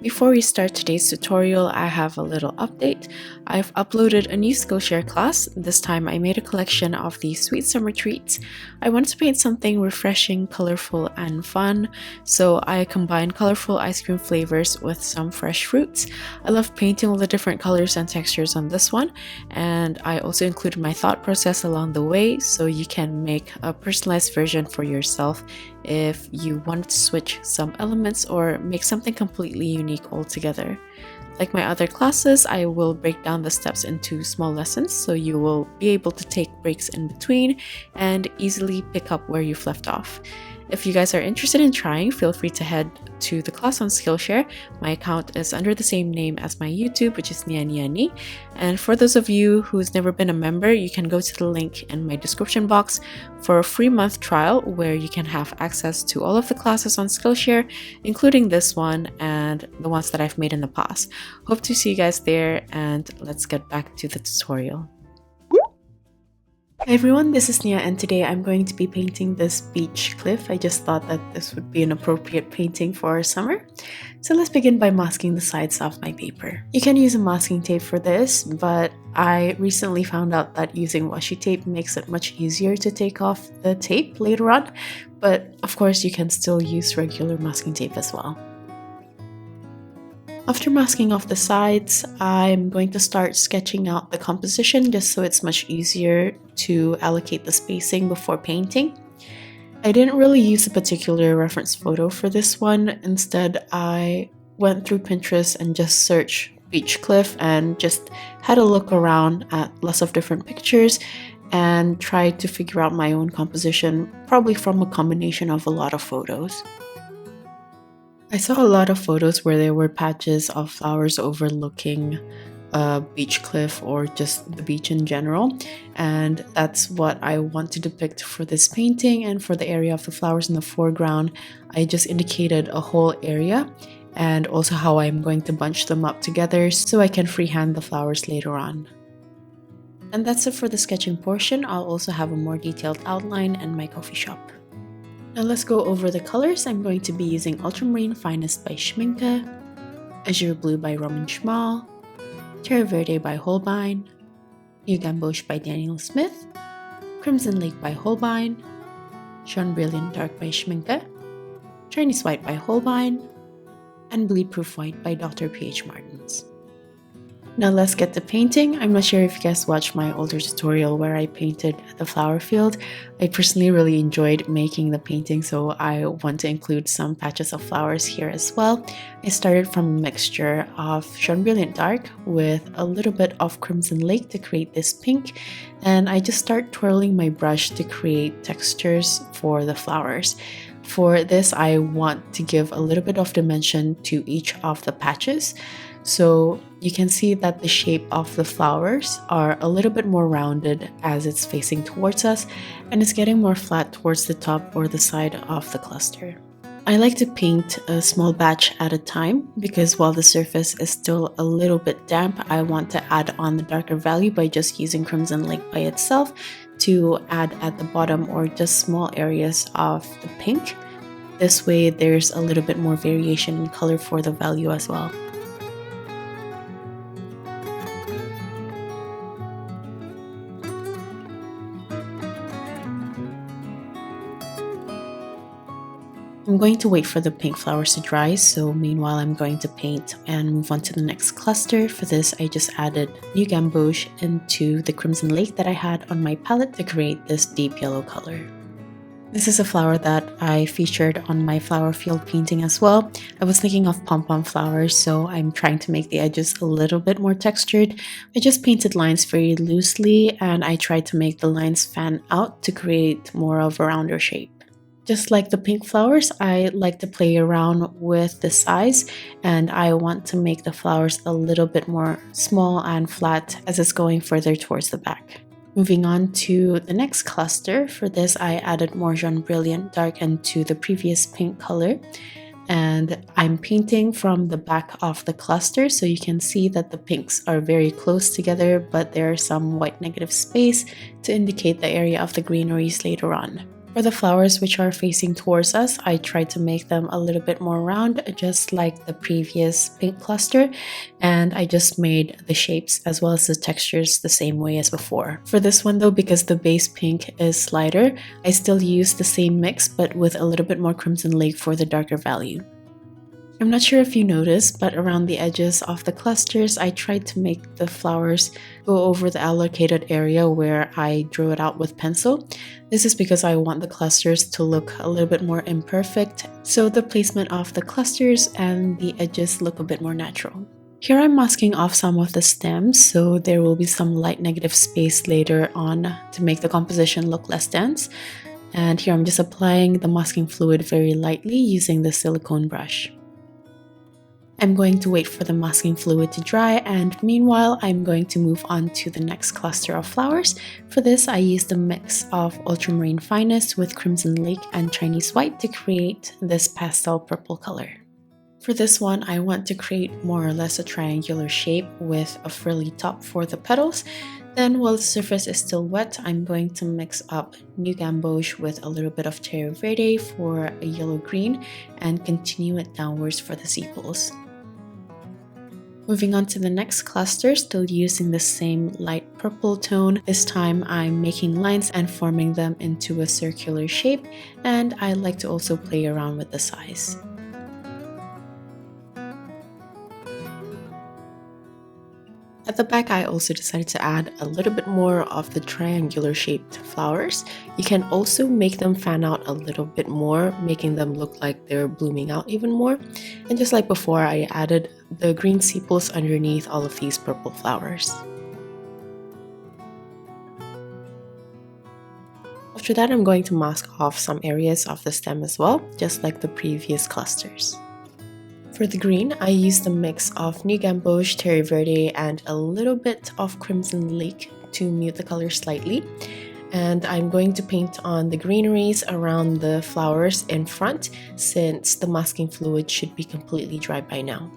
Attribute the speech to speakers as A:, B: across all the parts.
A: Before we start today's tutorial, I have a little update. I've uploaded a new Skillshare class. This time I made a collection of these sweet summer treats. I wanted to paint something refreshing, colorful, and fun, so I combined colorful ice cream flavors with some fresh fruits. I love painting all the different colors and textures on this one, and I also included my thought process along the way so you can make a personalized version for yourself if you want to switch some elements or make something completely unique altogether. Like my other classes, I will break down the steps into small lessons so you will be able to take breaks in between and easily pick up where you've left off. If you guys are interested in trying, feel free to head to the class on Skillshare. My account is under the same name as my YouTube, which is Niani. And for those of you who's never been a member, you can go to the link in my description box for a free month trial where you can have access to all of the classes on Skillshare, including this one and the ones that I've made in the past. Hope to see you guys there, and let's get back to the tutorial. Hi everyone, this is Nia, and today I'm going to be painting this beach cliff. I just thought that this would be an appropriate painting for summer. So let's begin by masking the sides of my paper. You can use a masking tape for this, but I recently found out that using washi tape makes it much easier to take off the tape later on. But of course, you can still use regular masking tape as well. After masking off the sides, I'm going to start sketching out the composition just so it's much easier to allocate the spacing before painting. I didn't really use a particular reference photo for this one. Instead, I went through Pinterest and just searched beach cliff and just had a look around at lots of different pictures and tried to figure out my own composition, probably from a combination of a lot of photos. I saw a lot of photos where there were patches of flowers overlooking a beach cliff or just the beach in general, and that's what I want to depict for this painting. And for the area of the flowers in the foreground, I just indicated a whole area and also how I'm going to bunch them up together so I can freehand the flowers later on. And that's it for the sketching portion. I'll also have a more detailed outline in my coffee shop. Now let's go over the colors. I'm going to be using Ultramarine Finest by Schmincke, Azure Blue by Szmal, Terre Verte by Holbein, New Gamboge by Daniel Smith, Crimson Lake by Holbein, Jaune Brilliant Dark by Schmincke, Chinese White by Holbein, and Bleed Proof White by Dr. P.H. Martins. Now let's get to painting. I'm not sure if you guys watched my older tutorial where I painted the flower field. I personally really enjoyed making the painting, so I want to include some patches of flowers here as well. I started from a mixture of Jaune Brilliant Dark with a little bit of Crimson Lake to create this pink, and I just start twirling my brush to create textures for the flowers. For this, I want to give a little bit of dimension to each of the patches. So you can see that the shape of the flowers are a little bit more rounded as it's facing towards us, and it's getting more flat towards the top or the side of the cluster. I like to paint a small batch at a time because while the surface is still a little bit damp, I want to add on the darker value by just using Crimson Lake by itself to add at the bottom or just small areas of the pink. This way there's a little bit more variation in color for the value as well. I'm going to wait for the pink flowers to dry, so meanwhile I'm going to paint and move on to the next cluster. For this, I just added New Gamboge into the Crimson Lake that I had on my palette to create this deep yellow color. This is a flower that I featured on my flower field painting as well. I was thinking of pom-pom flowers, so I'm trying to make the edges a little bit more textured. I just painted lines very loosely, and I tried to make the lines fan out to create more of a rounder shape. Just like the pink flowers, I like to play around with the size, and I want to make the flowers a little bit more small and flat as it's going further towards the back. Moving on to the next cluster. For this, I added more Jaune Brilliant Dark into the previous pink color, and I'm painting from the back of the cluster, so you can see that the pinks are very close together, but there's some white negative space to indicate the area of the greeneries later on. For the flowers which are facing towards us, I tried to make them a little bit more round, just like the previous pink cluster, and I just made the shapes as well as the textures the same way as before. For this one though, because the base pink is lighter, I still used the same mix but with a little bit more Crimson Lake for the darker value. I'm not sure if you noticed, but around the edges of the clusters, I tried to make the flowers go over the allocated area where I drew it out with pencil. This is because I want the clusters to look a little bit more imperfect, so the placement of the clusters and the edges look a bit more natural. Here I'm masking off some of the stems, so there will be some light negative space later on to make the composition look less dense. And here I'm just applying the masking fluid very lightly using the silicone brush. I'm going to wait for the masking fluid to dry, and meanwhile I'm going to move on to the next cluster of flowers. For this I used a mix of Ultramarine Finest with Crimson Lake and Chinese White to create this pastel purple color. For this one I want to create more or less a triangular shape with a frilly top for the petals. Then while the surface is still wet, I'm going to mix up New Gamboge with a little bit of Terre Verte for a yellow-green and continue it downwards for the sepals. Moving on to the next cluster, still using the same light purple tone. This time I'm making lines and forming them into a circular shape, and I like to also play around with the size. At the back, I also decided to add a little bit more of the triangular shaped flowers. You can also make them fan out a little bit more, making them look like they're blooming out even more. And just like before, I added the green sepals underneath all of these purple flowers. After that, I'm going to mask off some areas of the stem as well, just like the previous clusters. For the green, I used a mix of New Gamboge, Terre Verte, and a little bit of Crimson Lake to mute the color slightly. And I'm going to paint on the greeneries around the flowers in front, since the masking fluid should be completely dry by now.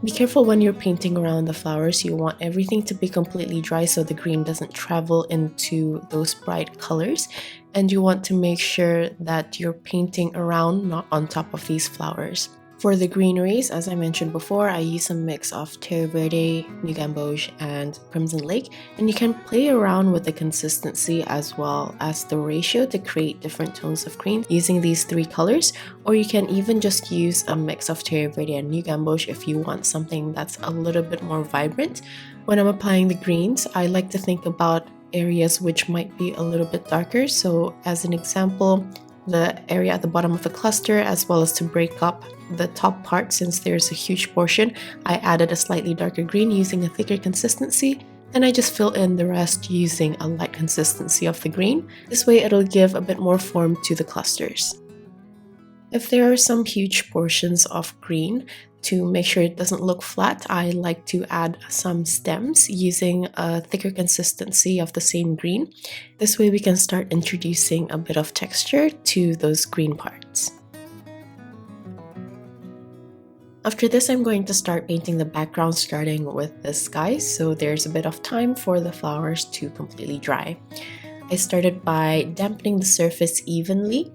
A: Be careful when you're painting around the flowers. You want everything to be completely dry so the green doesn't travel into those bright colors. And you want to make sure that you're painting around, not on top of these flowers. For the greeneries, as I mentioned before, I use a mix of Terre Verte, New Gamboge, and Crimson Lake, and you can play around with the consistency as well as the ratio to create different tones of green using these three colors, or you can even just use a mix of Terre Verte and New Gamboge if you want something that's a little bit more vibrant. When I'm applying the greens, I like to think about areas which might be a little bit darker, so as an example, the area at the bottom of the cluster, as well as to break up the top part since there's a huge portion, I added a slightly darker green using a thicker consistency, and I just fill in the rest using a light consistency of the green. This way it'll give a bit more form to the clusters. If there are some huge portions of green, to make sure it doesn't look flat, I like to add some stems using a thicker consistency of the same green. This way we can start introducing a bit of texture to those green parts. After this, I'm going to start painting the background starting with the sky, so there's a bit of time for the flowers to completely dry. I started by dampening the surface evenly.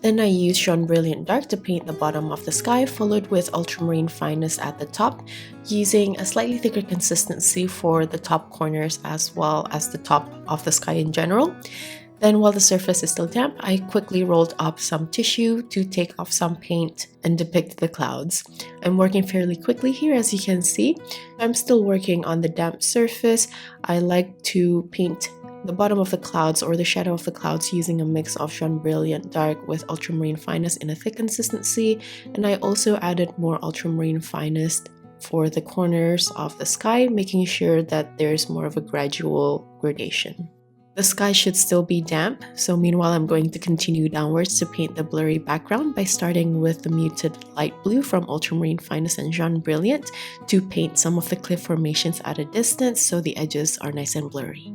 A: Then I used Jaune Brilliant Dark to paint the bottom of the sky, followed with Ultramarine Finest at the top, using a slightly thicker consistency for the top corners as well as the top of the sky in general. Then while the surface is still damp, I quickly rolled up some tissue to take off some paint and depict the clouds. I'm working fairly quickly here, as you can see. I'm still working on the damp surface. I like to paint the bottom of the clouds or the shadow of the clouds using a mix of Jaune Brilliant Dark with Ultramarine Finest in a thick consistency, and I also added more Ultramarine Finest for the corners of the sky, making sure that there's more of a gradual gradation. The sky should still be damp, so meanwhile I'm going to continue downwards to paint the blurry background by starting with the muted light blue from Ultramarine Finest and Jaune Brilliant to paint some of the cliff formations at a distance so the edges are nice and blurry.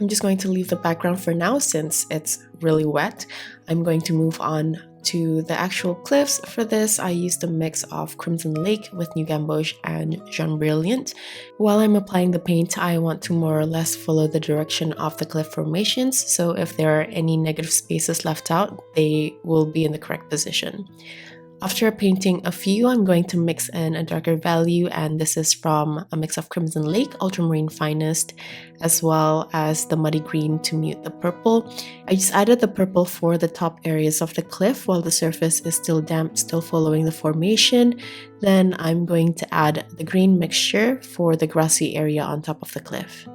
A: I'm just going to leave the background for now since it's really wet. I'm going to move on to the actual cliffs. For this, I used a mix of Crimson Lake with New Gamboge and Jaune Brilliant. While I'm applying the paint, I want to more or less follow the direction of the cliff formations, so if there are any negative spaces left out, they will be in the correct position. After painting a few, I'm going to mix in a darker value, and this is from a mix of Crimson Lake, Ultramarine Finest, as well as the Muddy Green to mute the purple. I just added the purple for the top areas of the cliff while the surface is still damp, still following the formation. Then I'm going to add the green mixture for the grassy area on top of the cliff.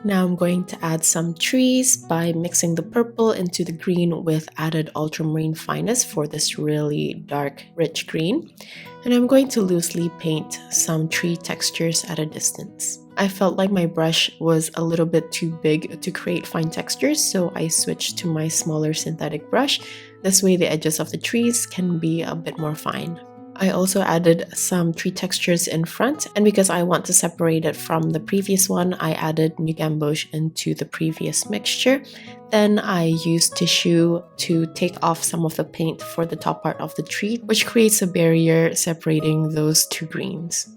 A: Now I'm going to add some trees by mixing the purple into the green with added Ultramarine Finest for this really dark, rich green. And I'm going to loosely paint some tree textures at a distance. I felt like my brush was a little bit too big to create fine textures, so I switched to my smaller synthetic brush. This way the edges of the trees can be a bit more fine. I also added some tree textures in front, and because I want to separate it from the previous one, I added New Gamboge into the previous mixture. Then I used tissue to take off some of the paint for the top part of the tree, which creates a barrier separating those two greens.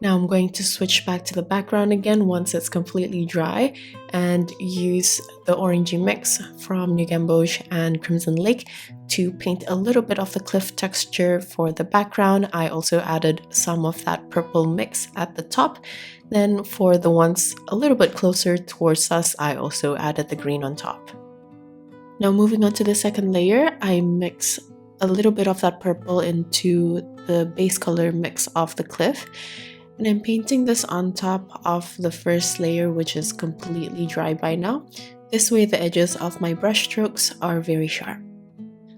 A: Now I'm going to switch back to the background again once it's completely dry and use the orangey mix from New Gamboge and Crimson Lake to paint a little bit of the cliff texture for the background. I also added some of that purple mix at the top. Then for the ones a little bit closer towards us, I also added the green on top. Now moving on to the second layer, I mix a little bit of that purple into the base color mix of the cliff. And I'm painting this on top of the first layer, which is completely dry by now. This way the edges of my brush strokes are very sharp.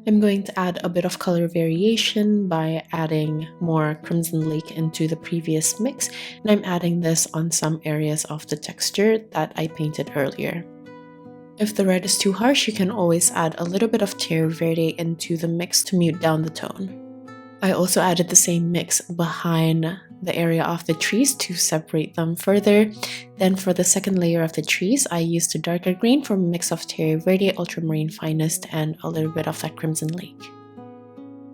A: I'm going to add a bit of color variation by adding more Crimson Lake into the previous mix, and I'm adding this on some areas of the texture that I painted earlier. If the red is too harsh, you can always add a little bit of Terre Verte into the mix to mute down the tone. I also added the same mix behind the area of the trees to separate them further. Then for the second layer of the trees, I used a darker green from a mix of Terre Verte, Ultramarine Finest, and a little bit of that Crimson Lake.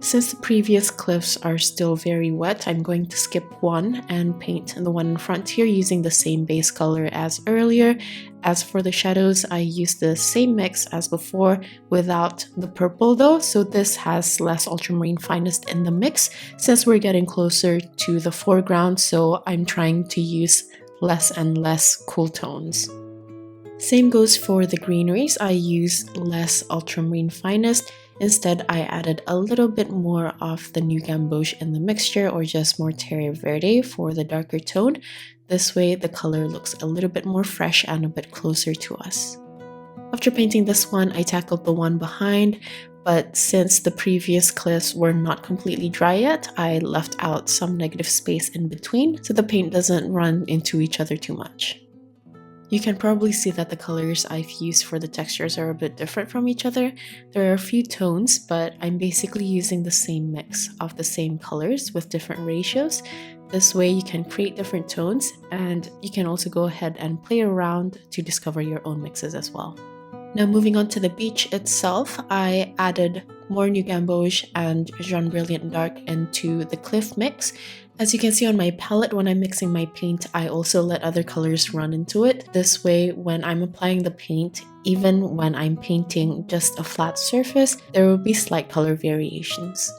A: Since the previous cliffs are still very wet, I'm going to skip one and paint the one in front here using the same base color as earlier. As for the shadows, I used the same mix as before without the purple though, so this has less Ultramarine Finest in the mix since we're getting closer to the foreground, so I'm trying to use less and less cool tones. Same goes for the greeneries. I used less Ultramarine Finest. Instead, I added a little bit more of the New Gamboge in the mixture, or just more Terre Verte for the darker tone. This way the color looks a little bit more fresh and a bit closer to us. After painting this one, I tackled the one behind, but since the previous cliffs were not completely dry yet, I left out some negative space in between so the paint doesn't run into each other too much. You can probably see that the colors I've used for the textures are a bit different from each other. There are a few tones, but I'm basically using the same mix of the same colors with different ratios. This way you can create different tones, and you can also go ahead and play around to discover your own mixes as well. Now moving on to the beach itself, I added more New Gamboge and Jaune Brilliant Dark into the cliff mix. As you can see on my palette, when I'm mixing my paint, I also let other colors run into it. This way, when I'm applying the paint, even when I'm painting just a flat surface, there will be slight color variations.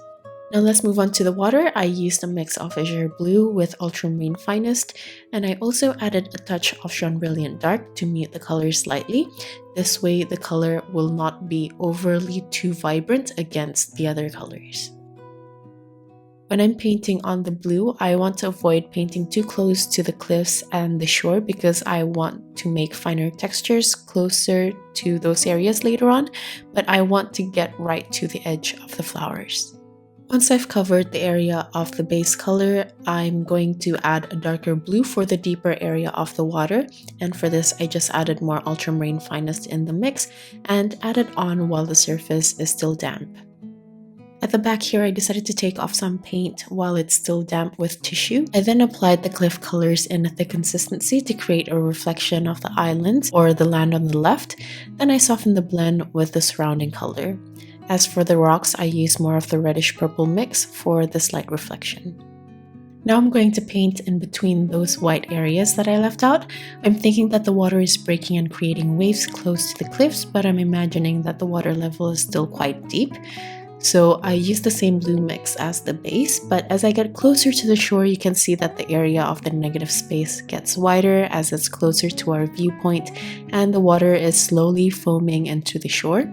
A: Now let's move on to the water. I used a mix of Azure Blue with Ultramarine Finest, and I also added a touch of Jaune Brilliant Dark to mute the color slightly. This way, the color will not be overly too vibrant against the other colors. When I'm painting on the blue, I want to avoid painting too close to the cliffs and the shore because I want to make finer textures closer to those areas later on, but I want to get right to the edge of the flowers. Once I've covered the area of the base color, I'm going to add a darker blue for the deeper area of the water, and for this I just added more Ultramarine Finest in the mix and added on while the surface is still damp. At the back here, I decided to take off some paint while it's still damp with tissue. I then applied the cliff colors in a thick consistency to create a reflection of the island or the land on the left. Then I softened the blend with the surrounding color. As for the rocks, I use more of the reddish purple mix for the slight reflection. Now I'm going to paint in between those white areas that I left out. I'm thinking that the water is breaking and creating waves close to the cliffs, but I'm imagining that the water level is still quite deep. So I use the same blue mix as the base, but as I get closer to the shore, you can see that the area of the negative space gets wider as it's closer to our viewpoint, and the water is slowly foaming into the shore.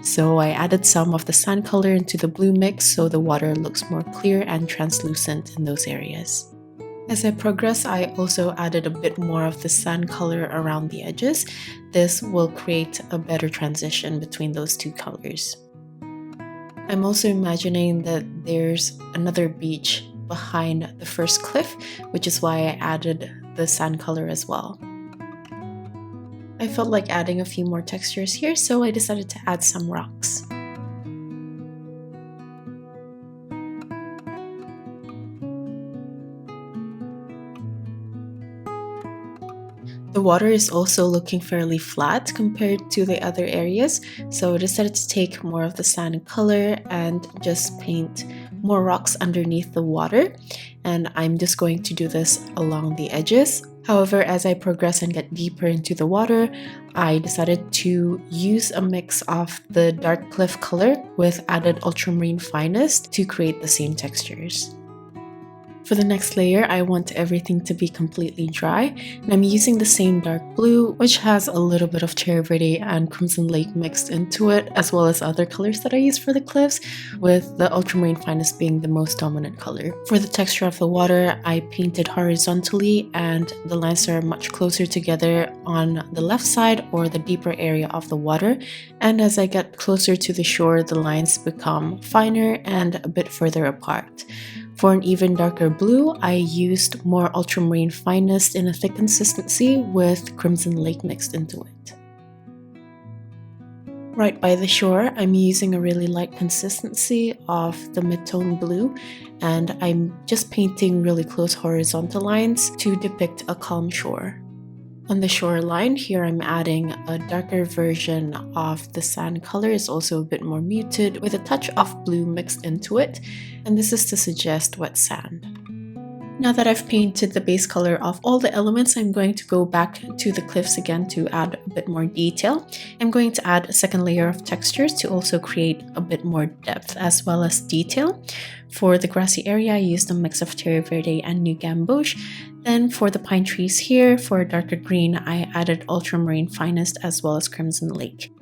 A: So I added some of the sand color into the blue mix so the water looks more clear and translucent in those areas. As I progress, I also added a bit more of the sand color around the edges. This will create a better transition between those two colors. I'm also imagining that there's another beach behind the first cliff, which is why I added the sand color as well. I felt like adding a few more textures here, so I decided to add some rocks. The water is also looking fairly flat compared to the other areas, so I decided to take more of the sand color and just paint more rocks underneath the water, and I'm just going to do this along the edges. However, as I progress and get deeper into the water, I decided to use a mix of the dark cliff color with added ultramarine finest to create the same textures. For the next layer, I want everything to be completely dry, and I'm using the same dark blue, which has a little bit of Terre Verte and Crimson Lake mixed into it, as well as other colors that I use for the cliffs, with the ultramarine finest being the most dominant color. For the texture of the water, I painted horizontally, and the lines are much closer together on the left side or the deeper area of the water, and as I get closer to the shore, the lines become finer and a bit further apart. For an even darker blue, I used more ultramarine finest in a thick consistency with Crimson Lake mixed into it. Right by the shore, I'm using a really light consistency of the mid-tone blue, and I'm just painting really close horizontal lines to depict a calm shore. On the shoreline, here I'm adding a darker version of the sand color. It's also a bit more muted with a touch of blue mixed into it, and this is to suggest wet sand. Now that I've painted the base color of all the elements, I'm going to go back to the cliffs again to add a bit more detail. I'm going to add a second layer of textures to also create a bit more depth as well as detail. For the grassy area, I used a mix of Terre Verte and New Gamboge. Then for the pine trees here, for a darker green, I added ultramarine finest as well as Crimson Lake.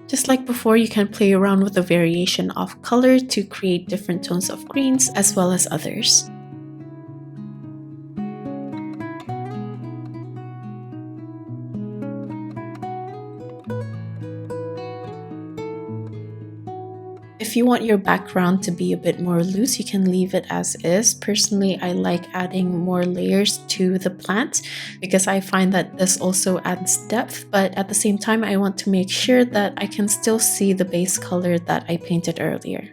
A: Just like before, you can play around with the variation of color to create different tones of greens as well as others. If you want your background to be a bit more loose, you can leave it as is. Personally, I like adding more layers to the plant because I find that this also adds depth, but at the same time, I want to make sure that I can still see the base color that I painted earlier.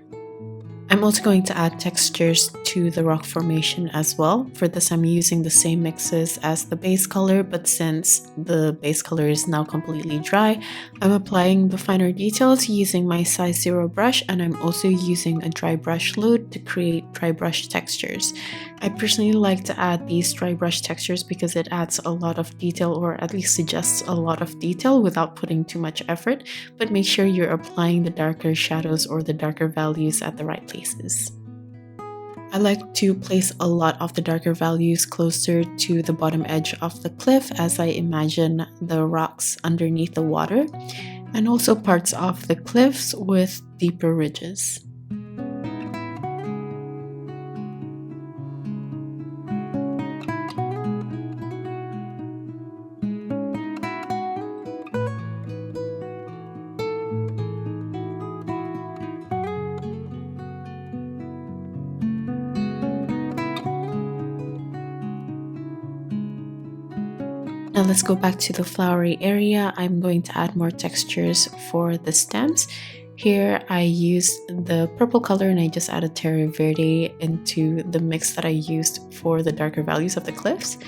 A: I'm also going to add textures to the rock formation as well. For this, I'm using the same mixes as the base color, but since the base color is now completely dry, I'm applying the finer details using my size 0 brush, and I'm also using a dry brush load to create dry brush textures. I personally like to add these dry brush textures because it adds a lot of detail, or at least suggests a lot of detail without putting too much effort, but make sure you're applying the darker shadows or the darker values at the right place. I like to place a lot of the darker values closer to the bottom edge of the cliff as I imagine the rocks underneath the water, and also parts of the cliffs with deeper ridges. Now let's go back to the flowery area. I'm going to add more textures for the stems. Here I used the purple color and I just added Terre Verte into the mix that I used for the darker values of the cliffs.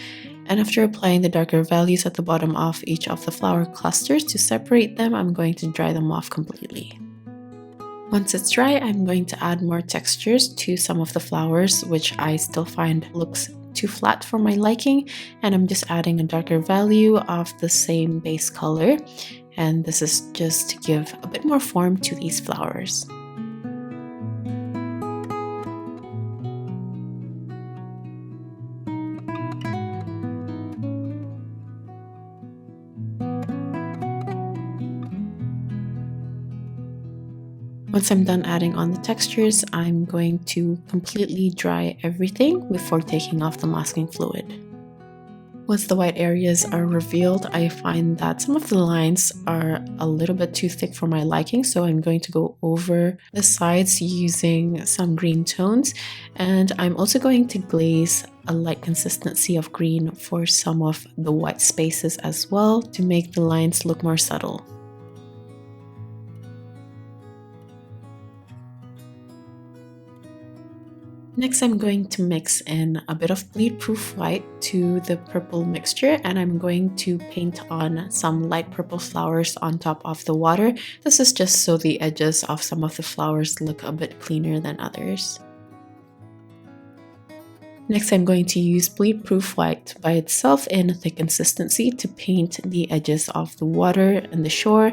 A: And after applying the darker values at the bottom of each of the flower clusters to separate them, I'm going to dry them off completely. Once it's dry, I'm going to add more textures to some of the flowers, which I still find looks too flat for my liking, and I'm just adding a darker value of the same base color, and this is just to give a bit more form to these flowers. Once I'm done adding on the textures, I'm going to completely dry everything before taking off the masking fluid. Once the white areas are revealed, I find that some of the lines are a little bit too thick for my liking, so I'm going to go over the sides using some green tones, and I'm also going to glaze a light consistency of green for some of the white spaces as well to make the lines look more subtle. Next, I'm going to mix in a bit of bleed-proof white to the purple mixture, and I'm going to paint on some light purple flowers on top of the water. This is just so the edges of some of the flowers look a bit cleaner than others. Next, I'm going to use bleed-proof white by itself in a thick consistency to paint the edges of the water and the shore,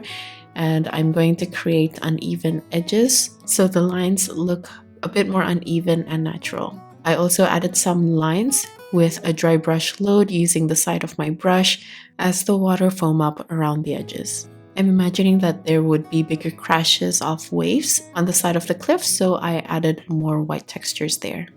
A: and I'm going to create uneven edges so the lines look a bit more uneven and natural. I also added some lines with a dry brush load using the side of my brush as the water foam up around the edges. I'm imagining that there would be bigger crashes of waves on the side of the cliff, so I added more white textures there.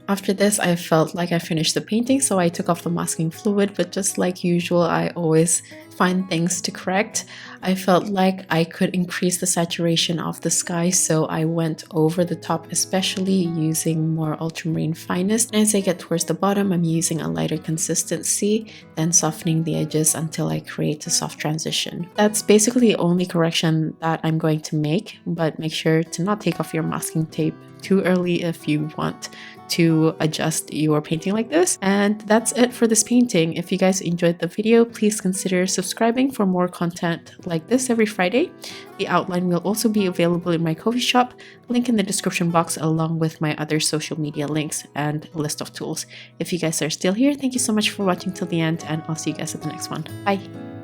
A: After this, I felt like I finished the painting, so I took off the masking fluid, but just like usual, I always find things to correct. I felt like I could increase the saturation of the sky, so I went over the top, especially using more ultramarine fineness. And as I get towards the bottom, I'm using a lighter consistency, then softening the edges until I create a soft transition. That's basically the only correction that I'm going to make, but make sure to not take off your masking tape too early if you want to adjust your painting like this. And that's it for this painting. If you guys enjoyed the video, please consider subscribing for more content like this every Friday. The outline will also be available in my coffee shop, link in the description box, along with my other social media links and a list of tools. If you guys are still here, thank you so much for watching till the end, and I'll see you guys at the next one. Bye!